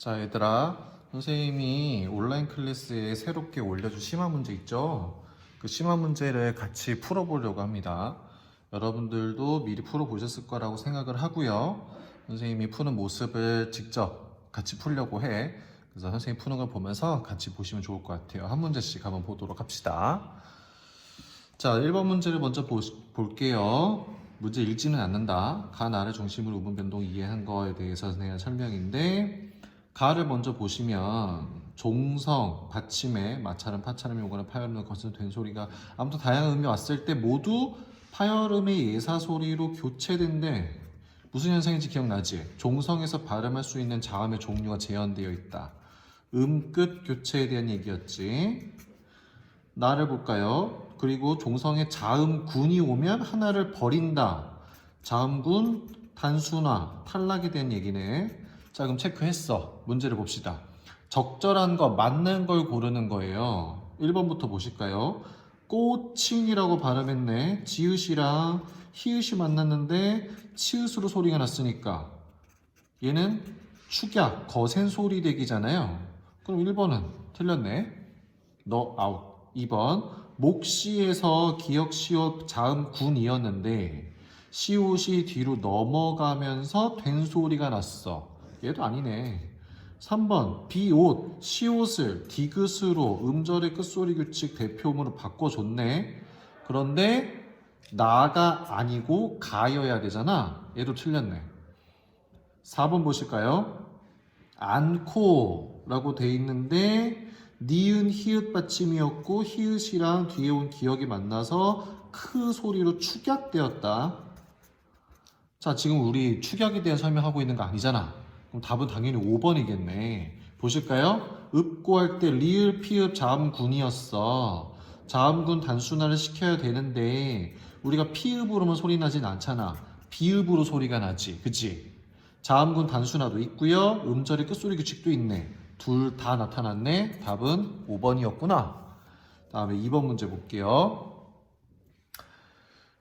자, 얘들아, 선생님이 온라인 클래스에 새롭게 올려준 심화 문제 있죠? 그 심화 문제를 같이 풀어보려고 합니다. 여러분들도 미리 풀어보셨을 거라고 생각을 하고요. 선생님이 푸는 모습을 직접 같이 풀려고 해. 그래서 선생님 푸는 걸 보면서 같이 보시면 좋을 것 같아요. 한 문제씩 한번 보도록 합시다. 자, 1번 문제를 먼저 볼게요. 문제 읽지는 않는다. 가, 나를 중심으로 우분 변동 이해한 거에 대해서 선생님 설명인데, 가를 먼저 보시면 종성, 받침에 마찰음, 파찰음, 요거는 파열음을 거쳐서 된 소리가 아무튼 다양한 음이 왔을 때 모두 파열음의 예사 소리로 교체된대. 무슨 현상인지 기억나지? 종성에서 발음할 수 있는 자음의 종류가 재현되어 있다. 끝 교체에 대한 얘기였지. 나를 볼까요? 그리고 종성에 자음군이 오면 하나를 버린다. 자음군 단순화, 탈락에 대한 얘기네. 자, 그럼 체크했어. 문제를 봅시다. 적절한 거, 맞는 걸 고르는 거예요. 1번부터 보실까요? 꽃친이라고 발음했네. 지읒이랑 히읗이 만났는데 치읒으로 소리가 났으니까 얘는 축약, 거센 소리 대기잖아요. 그럼 1번은 틀렸네. 너 아웃. 2번 목시에서 기역, 시옷, 자음, 군이었는데 시옷이 뒤로 넘어가면서 된 소리가 났어. 얘도 아니네. 3번 비옷, 시옷을 디귿으로 음절의 끝소리 규칙 대표음으로 바꿔줬네. 그런데 나가 아니고 가여야 되잖아. 얘도 틀렸네. 4번 보실까요? 않고라고 돼 있는데 니은 히읗 받침이었고 히읗이랑 뒤에 온 기역이 만나서 크 소리로 축약되었다. 자, 지금 우리 축약에 대한 설명하고 있는 거 아니잖아. 그럼 답은 당연히 5번이겠네. 보실까요? 읍고 할 때 리을 피읍 자음군이었어. 자음군 단순화를 시켜야 되는데 우리가 피읍으로만 소리 나진 않잖아. 비읍으로 소리가 나지. 그치? 자음군 단순화도 있고요. 음절의 끝소리 규칙도 있네. 둘 다 나타났네. 답은 5번이었구나. 다음에 2번 문제 볼게요.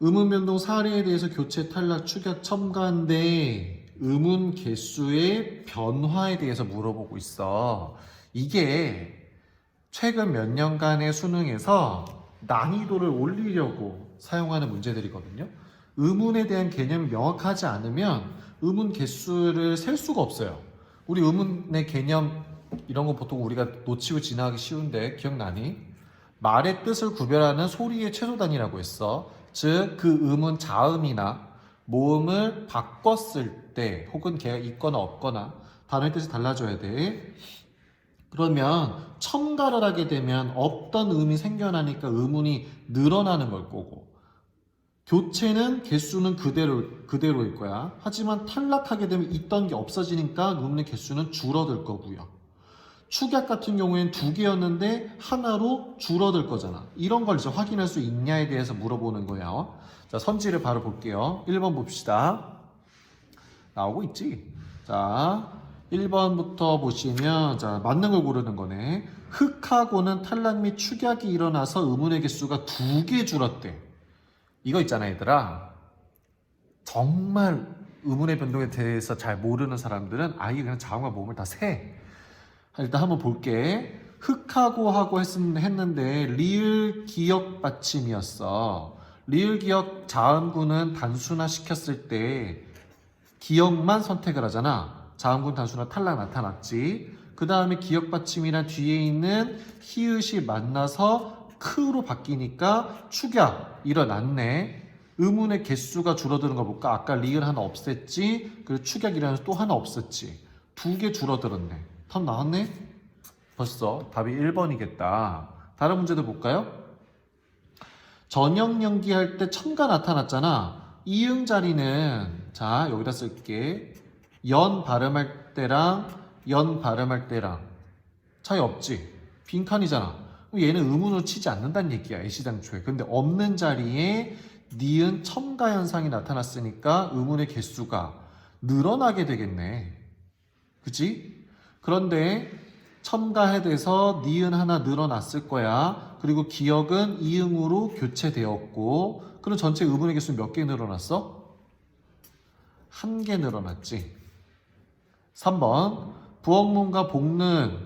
음운 변동 사례에 대해서 교체, 탈락, 축약, 첨가인데 음운 개수의 변화에 대해서 물어보고 있어. 이게 최근 몇 년간의 수능에서 난이도를 올리려고 사용하는 문제들이거든요. 음운에 대한 개념이 명확하지 않으면 음운 개수를 셀 수가 없어요. 우리 음운의 개념 이런 거 보통 우리가 놓치고 지나가기 쉬운데 기억나니? 말의 뜻을 구별하는 소리의 최소 단위라고 했어. 즉, 그 음은 자음이나 모음을 바꿨을 때 혹은 걔가 있거나 없거나 단어의 뜻이 달라져야 돼. 그러면 첨가를 하게 되면 없던 음이 생겨나니까 음운이 늘어나는 걸 거고, 교체는 개수는 그대로일 거야. 하지만 탈락하게 되면 있던 게 없어지니까 음운의 개수는 줄어들 거고요. 축약 같은 경우에는 2개였는데 하나로 줄어들 거잖아. 이런 걸 이제 확인할 수 있냐에 대해서 물어보는 거예요. 자, 선지를 바로 볼게요. 1번 봅시다. 나오고 있지? 자, 1번부터 보시면, 자, 맞는 걸 고르는 거네. 흑하고는 탈락 및 축약이 일어나서 음운의 개수가 2개 줄었대. 이거 있잖아, 얘들아. 정말 음운의 변동에 대해서 잘 모르는 사람들은 아예 그냥 자음과 모음을 다 세. 일단 한번 볼게. 흑하고 하고 했는데 리을 기역 받침이었어. 리을 기역 자음군은 단순화 시켰을 때 기역만 선택을 하잖아. 자음군 단순화 탈락 나타났지. 그 다음에 기역 받침이랑 뒤에 있는 히읗이 만나서 크로 바뀌니까 축약 일어났네. 음운의 개수가 줄어드는 거 볼까? 아까 리을 하나 없앴지. 그리고 축약 일어나서 또 하나 없앴지. 2개 줄어들었네. 답 나왔네? 벌써 답이 1번이겠다. 다른 문제도 볼까요? 전형 연기할 때 첨가 나타났잖아. 이응 자리는 자 여기다 쓸게. 연 발음할 때랑 연 발음할 때랑 차이 없지? 빈칸이잖아. 얘는 의문으로 치지 않는다는 얘기야. 애시당초에. 근데 없는 자리에 니은 첨가 현상이 나타났으니까 의문의 개수가 늘어나게 되겠네. 그치? 그런데 첨가해 돼서 니은 하나 늘어났을 거야. 그리고 기역은 이응으로 교체되었고, 그럼 전체 의문의 개수는 몇 개 늘어났어? 1개 늘어났지. 3번 부엉문과 복는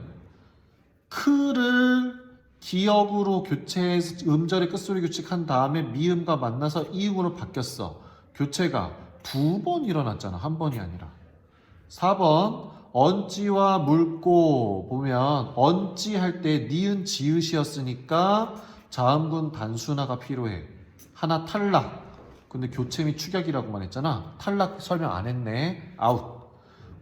크를 기역으로 교체해서 음절의 끝소리 규칙한 다음에 미음과 만나서 이음으로 바뀌었어. 교체가 2번 일어났잖아. 1번이 아니라. 4번 언찌와 물고 보면 언찌 할 때 니은 지읒이었으니까 자음군 단순화가 필요해. 하나 탈락. 근데 교체 및 축약이라고만 했잖아. 탈락 설명 안 했네. 아웃.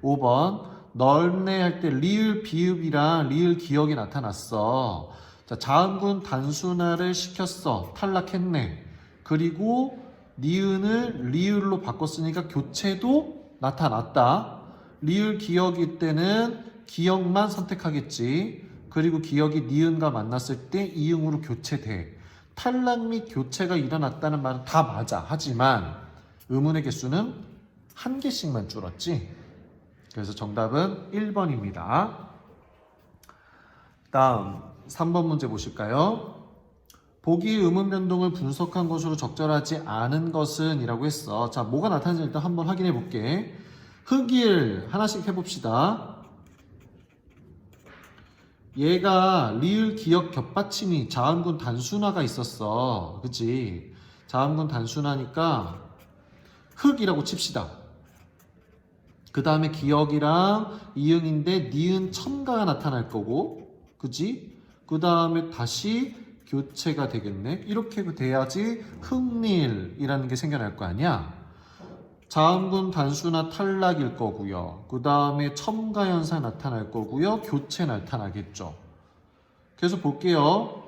5번 넓네 할 때 리을 비읍이랑 리을 기역이 나타났어. 자, 자음군 단순화를 시켰어. 탈락했네. 그리고 니은을 리을로 바꿨으니까 교체도 나타났다. 리을 기역일 때는 기역만 선택하겠지. 그리고 기역이 니은과 만났을 때 이응으로 교체돼. 탈락 및 교체가 일어났다는 말은 다 맞아. 하지만 의문의 개수는 1개씩만 줄었지. 그래서 정답은 1번입니다. 다음 3번 문제 보실까요? 보기의 의문 변동을 분석한 것으로 적절하지 않은 것은 이라고 했어. 자, 뭐가 나타나는지 일단 한번 확인해 볼게. 흑일 하나씩 해봅시다. 얘가 리을 기역 겹받침이 자음군 단순화가 있었어. 그치? 자음군 단순화니까 흑이라고 칩시다. 그 다음에 기역이랑 이응인데 니은 첨가가 나타날 거고, 그치? 그 다음에 다시 교체가 되겠네. 이렇게 돼야지 흑릴이라는 게 생겨날 거 아니야. 자음군 단순화 탈락일 거고요. 그 다음에 첨가 현상 나타날 거고요. 교체 나타나겠죠. 계속 볼게요.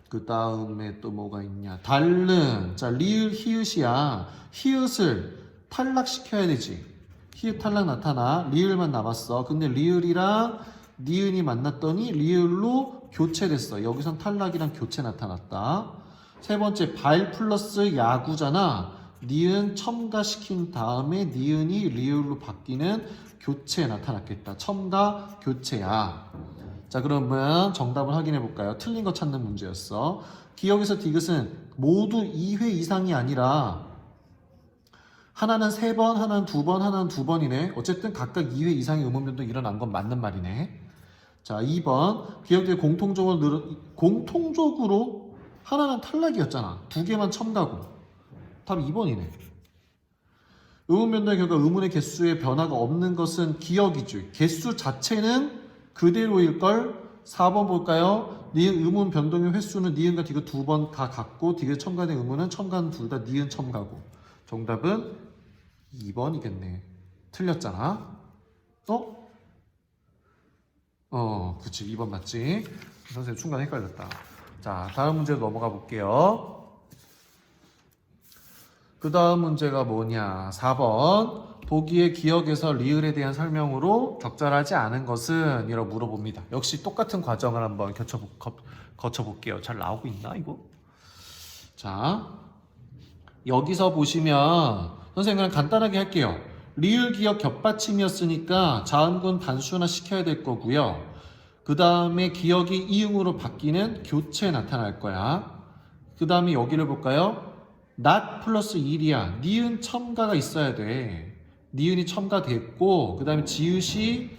그 다음에 또 뭐가 있냐. 달른. 자, 리을 히읗이야. 히읗을 탈락시켜야 되지. 히읗 탈락 나타나. 리을만 남았어. 근데 리을이랑 니은이 만났더니 리을로 교체됐어. 여기선 탈락이랑 교체 나타났다. 세 번째 발 플러스 야구잖아. 니은 첨가시킨 다음에 니은이 리을로 바뀌는 교체 나타났겠다. 첨가 교체야. 자, 그러면 정답을 확인해 볼까요? 틀린 거 찾는 문제였어. 기역에서 디귿은 모두 2회 이상이 아니라 하나는 3번, 하나는 2번, 하나는 2번이네. 어쨌든 각각 2회 이상의 음운 변동이 일어난 건 맞는 말이네. 자, 2번 기역들이 공통적으로 하나는 탈락이었잖아. 2개만 첨가고. 답 2번이네. 음운 변동의 결과 음운의 개수의 변화가 없는 것은 기역이죠. 개수 자체는 그대로일걸. 4번 볼까요? 니은 음운 변동의 횟수는 니은과 디귿 2번 다 같고 디귿 첨가된 음운은 첨가는 둘 다 니은 첨가고. 정답은 2번이겠네. 틀렸잖아. 그치. 2번 맞지? 선생님 순간 헷갈렸다. 자, 다음 문제로 넘어가 볼게요. 그 다음 문제가 뭐냐. 4번. 보기의 기역에서 리을에 대한 설명으로 적절하지 않은 것은? 이라고 물어봅니다. 역시 똑같은 과정을 한번 거쳐볼게요. 잘 나오고 있나 이거? 자, 여기서 보시면 선생님 그냥 간단하게 할게요. 리을 기역 겹받침이었으니까 자음군 단순화 시켜야 될 거고요. 그 다음에 기역이 이응으로 바뀌는 교체 나타날 거야. 그 다음에 여기를 볼까요? not 플러스 1이야. 니은 첨가가 있어야 돼. 니은이 첨가됐고 그 다음에 지읒이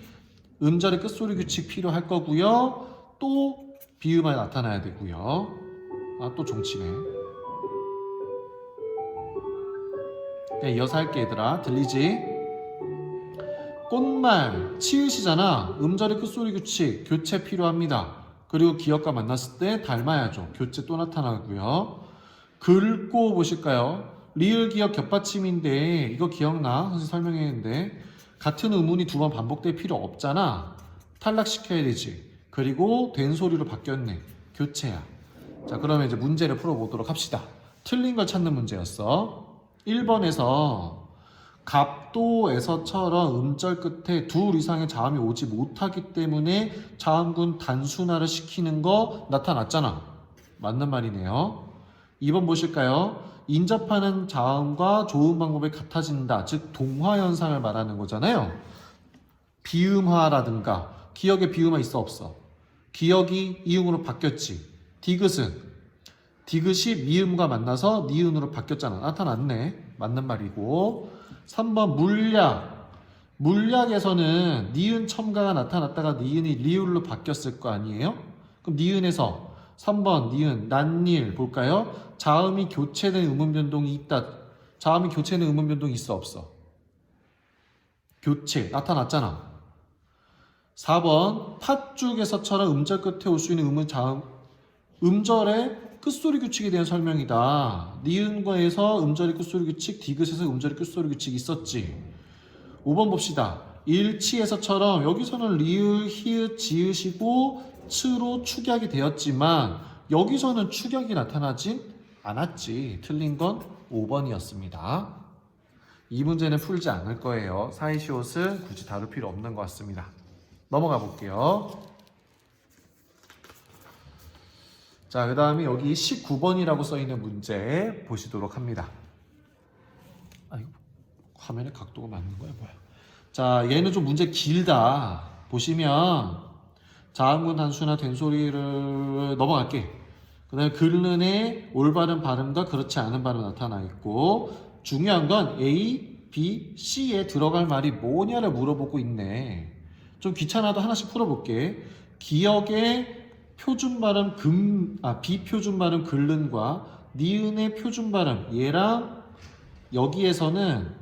음절의 끝소리 규칙 필요할 거고요. 또 비음이 나타나야 되고요. 또 종치네. 그냥 이어서 할게 얘들아. 들리지? 꽃말 치읓이잖아. 음절의 끝소리 규칙 교체 필요합니다. 그리고 기역과 만났을 때 닮아야죠. 교체 또 나타나고요. 긁고 보실까요? 리을 기역 겹받침인데 이거 기억나? 선생님 설명했는데 같은 음운이 2번 반복될 필요 없잖아. 탈락시켜야 되지. 그리고 된 소리로 바뀌었네. 교체야. 자, 그러면 이제 문제를 풀어보도록 합시다. 틀린 걸 찾는 문제였어. 1번에서 갑도에서처럼 음절 끝에 둘 이상의 자음이 오지 못하기 때문에 자음군 단순화를 시키는 거 나타났잖아. 맞는 말이네요. 2번 보실까요? 인접하는 자음과 조음 방법이 같아진다. 즉 동화 현상을 말하는 거잖아요. 비음화라든가 기역에 비음화 있어 없어? 기역이 이응으로 바뀌었지. 디귿이 미음과 만나서 니은으로 바뀌었잖아. 나타났네. 맞는 말이고. 3번 물약. 물약에서는 니은 첨가가 나타났다가 니은이 리을로 바뀌었을 거 아니에요? 그럼 니은에서 3번 니은 난일 볼까요? 자음이 교체된 음운 변동이 있다. 자음이 교체된 음운 변동이 있어 없어? 교체 나타났잖아. 4번 팥죽에서처럼 음절 끝에 올 수 있는 음은 자음 음절의 끝소리 규칙에 대한 설명이다. 니은과에서 음절의 끝소리 규칙, 디귿에서 음절의 끝소리 규칙이 있었지. 5번 봅시다. 일치에서처럼 여기서는 리을, 히읗, 지읒이고 츠로 축약이 되었지만 여기서는 축약이 나타나진 않았지. 틀린 건 5번이었습니다. 이 문제는 풀지 않을 거예요. 사이시옷은 굳이 다룰 필요 없는 것 같습니다. 넘어가 볼게요. 자, 그 다음에 여기 19번이라고 써있는 문제 보시도록 합니다. 아이고, 화면의 각도가 맞는 거야, 뭐야. 자, 얘는 좀 문제 길다. 보시면 자음군 단수나 된소리를 넘어갈게. 그 다음에 긁는의 올바른 발음과 그렇지 않은 발음 나타나 있고 중요한 건 A, B, C에 들어갈 말이 뭐냐를 물어보고 있네. 좀 귀찮아도 하나씩 풀어볼게. 기억의 표준 발음 비표준 발음 긁는과 니은의 표준 발음 얘랑 여기에서는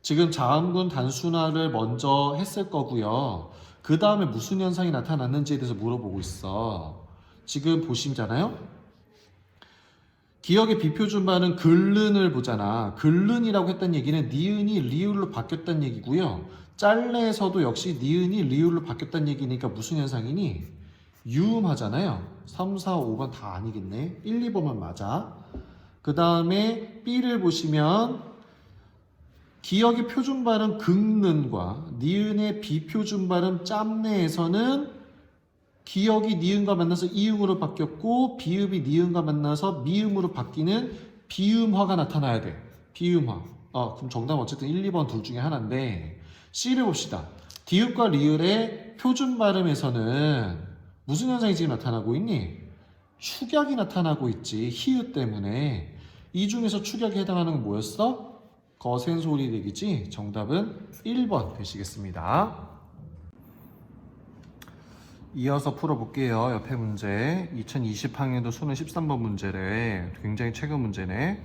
지금 자음군 단순화를 먼저 했을 거고요. 그 다음에 무슨 현상이 나타났는지에 대해서 물어보고 있어. 지금 보시잖아요. 기억의 비표준 발음 긁는을 보잖아. 긁는이라고 했던 얘기는 니은이 리을로 바뀌었다는 얘기고요. 짤레에서도 역시 니은이 리을로 바뀌었다는 얘기니까 무슨 현상이니? 유음하잖아요. 3, 4, 5번 다 아니겠네. 1, 2번만 맞아. 그 다음에 B를 보시면 기억의 표준 발음 긁는과 니은의 비표준 발음 짬내에서는 기억이 니은과 만나서 이음으로 바뀌었고 비읍이 니은과 만나서 미음으로 바뀌는 비음화가 나타나야 돼. 비음화. 그럼 정답 어쨌든 1, 2번 둘 중에 하나인데 C를 봅시다. 디귿과 리을의 표준 발음에서는 무슨 현상이 지금 나타나고 있니? 축약이 나타나고 있지. 히읗 때문에. 이 중에서 축약에 해당하는 건 뭐였어? 거센 소리 내기지. 정답은 1번 되시겠습니다. 이어서 풀어볼게요. 옆에 문제 2020학년도 수능 13번 문제래. 굉장히 최근 문제네.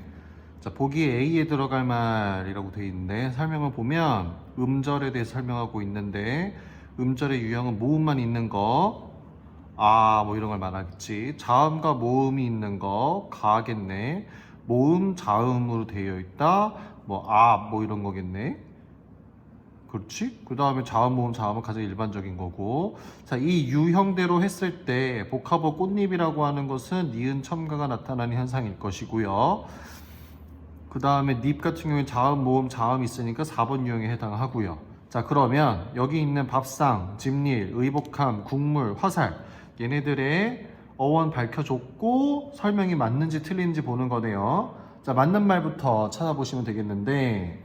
자, 보기에 A에 들어갈 말이라고 돼 있는데 설명을 보면 음절에 대해서 설명하고 있는데 음절의 유형은 모음만 있는 거 뭐 이런 걸 말하겠지. 자음과 모음이 있는 거 가겠네. 모음 자음으로 되어 있다. 뭐 이런 거겠네. 그렇지? 그 다음에 자음, 모음, 자음은 가장 일반적인 거고. 자, 이 유형대로 했을 때 복합어 꽃잎이라고 하는 것은 니은 첨가가 나타나는 현상일 것이고요. 그 다음에 닙 같은 경우에 자음, 모음, 자음이 있으니까 4번 유형에 해당하고요. 자, 그러면 여기 있는 밥상, 집릴, 의복함, 국물, 화살 얘네들의 어원 밝혀줬고 설명이 맞는지 틀린지 보는 거네요. 자, 맞는 말부터 찾아보시면 되겠는데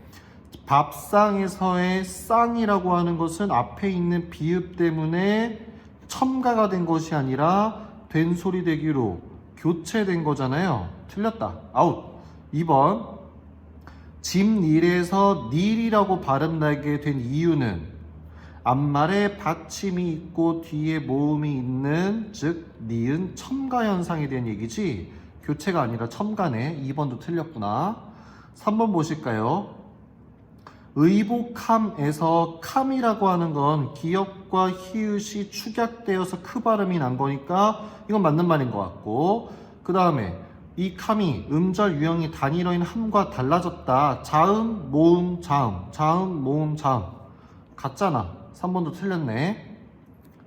밥상에서의 쌍이라고 하는 것은 앞에 있는 비읍 때문에 첨가가 된 것이 아니라 된 소리 되기로 교체된 거잖아요. 틀렸다. 아웃. 2번 집닐에서 닐이라고 발음 나게 된 이유는 앞말에 받침이 있고 뒤에 모음이 있는 즉 니은 첨가 현상에 대한 얘기지 교체가 아니라 첨가네. 2번도 틀렸구나. 3번 보실까요? 의복함에서 캄이라고 하는 건 기역과 히읗이 축약되어서 크 발음이 난 거니까 이건 맞는 말인 것 같고 그 다음에 이 캄이 음절 유형이 단일어인 함과 달라졌다. 자음, 모음, 자음, 자음, 모음, 자음 같잖아. 3번도 틀렸네.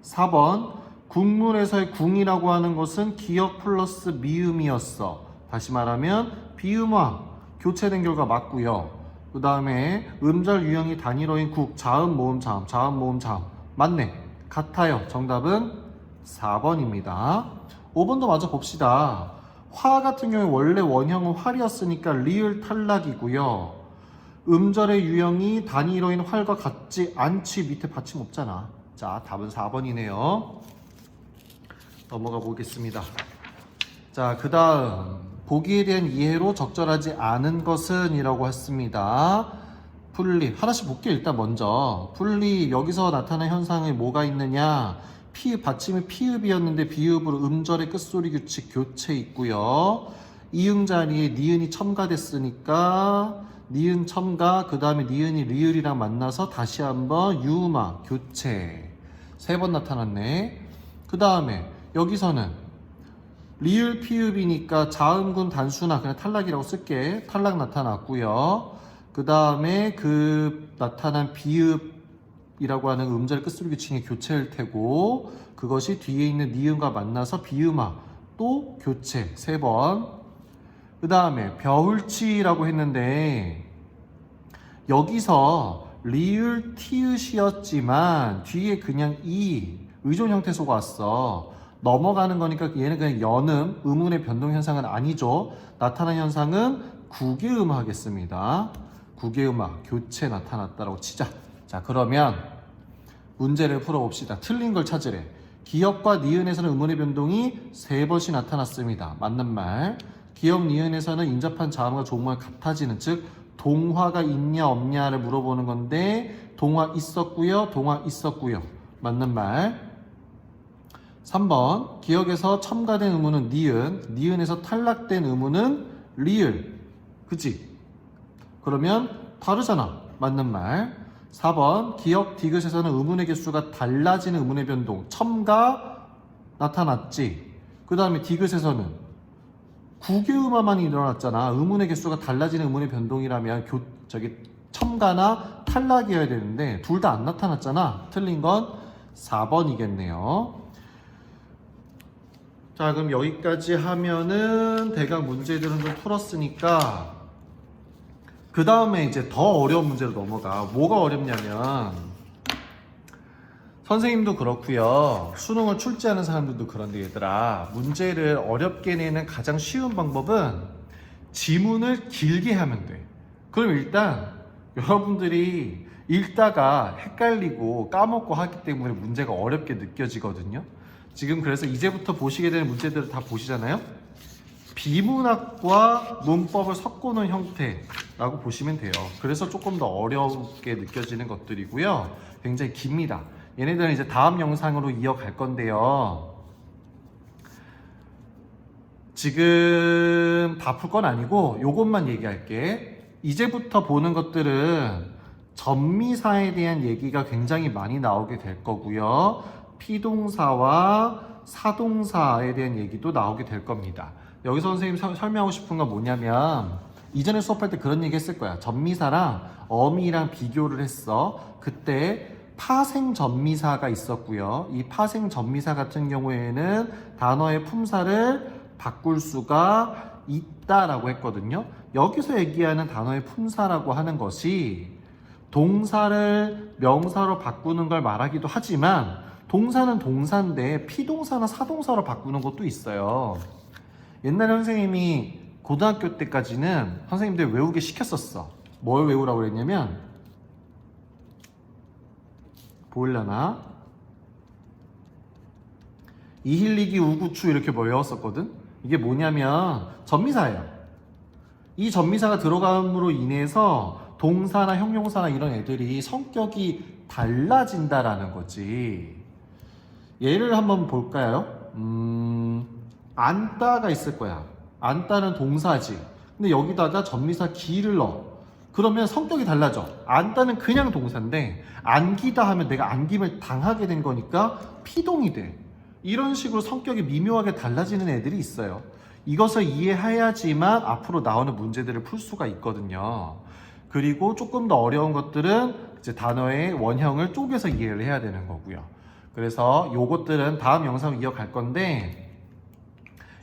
4번 국물에서의 궁이라고 하는 것은 기역 플러스 미음이었어. 다시 말하면 비음화 교체된 결과 맞고요. 그 다음에 음절 유형이 단일어인 국, 자음, 모음, 자음, 자음, 모음, 자음 맞네. 같아요. 정답은 4번입니다. 5번도 마저 봅시다. 화 같은 경우에 원래 원형은 활이었으니까 리을 탈락이고요. 음절의 유형이 단일어인 활과 같지 않지. 밑에 받침 없잖아. 자, 답은 4번이네요. 넘어가 보겠습니다. 자, 그 다음 보기에 대한 이해로 적절하지 않은 것은 이라고 했습니다. 풀리 하나씩 볼게요. 일단 먼저 풀리 여기서 나타난 현상에 뭐가 있느냐, 피읍 받침이 피읍이었는데 비읍으로 음절의 끝소리 규칙 교체 있고요. 이응 자리에 니은이 첨가됐으니까 니은 첨가, 그 다음에 니은이 리을이랑 만나서 다시 한번 유음화 교체 3번 나타났네. 그 다음에 여기서는 리을 피읍이니까 자음군 단수나 그냥 탈락이라고 쓸게. 탈락 나타났고요. 그 다음에 그 나타난 비읍이라고 하는 음절 끝소리 규칙의 교체일 테고, 그것이 뒤에 있는 니은과 만나서 비음화 또 교체 3번. 그 다음에 벼울치라고 했는데 여기서 리을 티읕이었지만 뒤에 그냥 이 의존 형태 속 왔어. 넘어가는 거니까 얘는 그냥 연음, 음운의 변동 현상은 아니죠. 나타난 현상은 구개음화 하겠습니다. 구개음화 교체 나타났다라고 치자. 자, 그러면 문제를 풀어봅시다. 틀린 걸 찾으래. 기역과 니은에서는 음운의 변동이 3번씩 나타났습니다. 맞는 말. 기역 니은에서는 인접한 자음과 조음과 같아지는, 즉 동화가 있냐 없냐를 물어보는 건데 동화 있었고요. 동화 있었고요. 맞는 말. 3번 기역에서 첨가된 음운은 니은, 니은에서 탈락된 음운은 리을. 그치? 그러면 다르잖아. 맞는 말. 4번 기역 디귿에서는 음운의 개수가 달라지는 음운의 변동 첨가 나타났지. 그 다음에 디귿에서는 구개음화만 일어났잖아. 음운의 개수가 달라지는 음운의 변동이라면 첨가나 탈락이어야 되는데 둘 다 안 나타났잖아. 틀린 건 4번이겠네요. 자, 그럼 여기까지 하면은 대강 문제들은 좀 풀었으니까 그 다음에 이제 더 어려운 문제로 넘어가. 뭐가 어렵냐면 선생님도 그렇고요. 수능을 출제하는 사람들도 그런데 얘들아, 문제를 어렵게 내는 가장 쉬운 방법은 지문을 길게 하면 돼. 그럼 일단 여러분들이 읽다가 헷갈리고 까먹고 하기 때문에 문제가 어렵게 느껴지거든요. 지금 그래서 이제부터 보시게 되는 문제들을 다 보시잖아요. 비문학과 문법을 섞어놓은 형태라고 보시면 돼요. 그래서 조금 더 어렵게 느껴지는 것들이고요. 굉장히 깁니다. 얘네들은 이제 다음 영상으로 이어갈 건데요. 지금 다 풀 건 아니고 요것만 얘기할게. 이제부터 보는 것들은 전미사에 대한 얘기가 굉장히 많이 나오게 될 거고요. 피동사와 사동사에 대한 얘기도 나오게 될 겁니다. 여기서 선생님이 설명하고 싶은 건 뭐냐면 이전에 수업할 때 그런 얘기 했을 거야. 전미사랑 어미랑 비교를 했어. 그때 파생 전미사가 있었고요. 이 파생 전미사 같은 경우에는 단어의 품사를 바꿀 수가 있다라고 했거든요. 여기서 얘기하는 단어의 품사라고 하는 것이 동사를 명사로 바꾸는 걸 말하기도 하지만 동사는 동사인데 피동사나 사동사로 바꾸는 것도 있어요. 옛날에 선생님이 고등학교 때까지는 선생님들 외우게 시켰었어. 뭘 외우라고 그랬냐면 보이려나? 이힐리기 우구추 이렇게 외웠었거든. 이게 뭐냐면 전미사예요. 이 전미사가 들어감으로 인해서 동사나 형용사나 이런 애들이 성격이 달라진다라는 거지. 예를 한번 볼까요? 안다가 있을 거야. 안다는 동사지. 근데 여기다가 전미사 기를 넣어. 그러면 성격이 달라져. 안다는 그냥 동사인데 안기다 하면 내가 안김을 당하게 된 거니까 피동이 돼. 이런 식으로 성격이 미묘하게 달라지는 애들이 있어요. 이것을 이해해야지만 앞으로 나오는 문제들을 풀 수가 있거든요. 그리고 조금 더 어려운 것들은 이제 단어의 원형을 쪼개서 이해를 해야 되는 거고요. 그래서 요것들은 다음 영상 이어갈 건데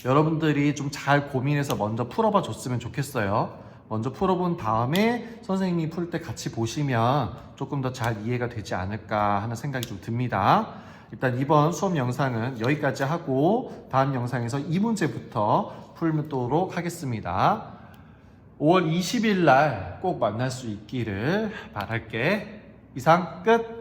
여러분들이 좀 잘 고민해서 먼저 풀어봐 줬으면 좋겠어요. 먼저 풀어본 다음에 선생님이 풀 때 같이 보시면 조금 더 잘 이해가 되지 않을까 하는 생각이 좀 듭니다. 일단 이번 수업 영상은 여기까지 하고 다음 영상에서 이 문제부터 풀도록 하겠습니다. 5월 20일 날 꼭 만날 수 있기를 바랄게. 이상 끝!